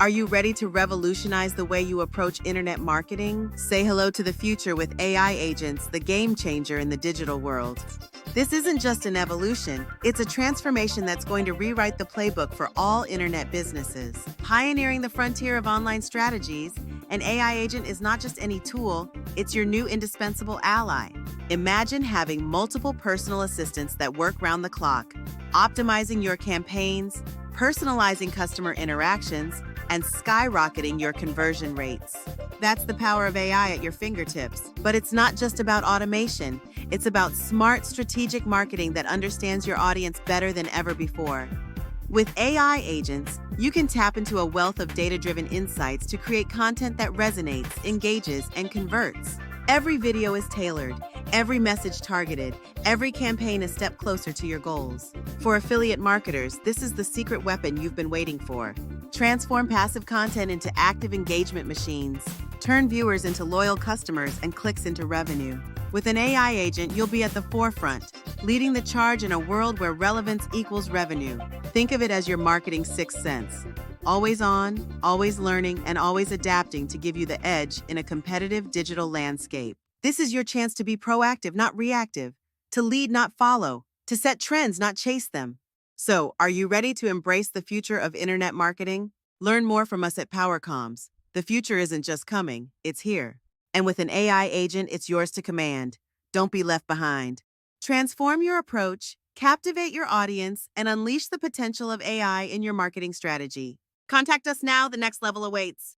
Are you ready to revolutionize the way you approach internet marketing? Say hello to the future with AI agents, the game changer in the digital world. This isn't just an evolution, it's a transformation that's going to rewrite the playbook for all internet businesses. Pioneering the frontier of online strategies, an AI agent is not just any tool, it's your new indispensable ally. Imagine having multiple personal assistants that work round the clock, optimizing your campaigns, personalizing customer interactions, and skyrocketing your conversion rates. That's the power of AI at your fingertips. But it's not just about automation. It's about smart, strategic marketing that understands your audience better than ever before. With AI agents, you can tap into a wealth of data-driven insights to create content that resonates, engages, and converts. Every video is tailored, every message targeted, every campaign a step closer to your goals. For affiliate marketers, this is the secret weapon you've been waiting for. Transform passive content into active engagement machines. Turn viewers into loyal customers and clicks into revenue. With an AI agent, you'll be at the forefront, leading the charge in a world where relevance equals revenue. Think of it as your marketing sixth sense. Always on, always learning, and always adapting to give you the edge in a competitive digital landscape. This is your chance to be proactive, not reactive, to lead, not follow, to set trends, not chase them. So, are you ready to embrace the future of internet marketing? Learn more from us at PowerComms. The future isn't just coming, it's here. And with an AI agent, it's yours to command. Don't be left behind. Transform your approach, captivate your audience, and unleash the potential of AI in your marketing strategy. Contact us now, the next level awaits.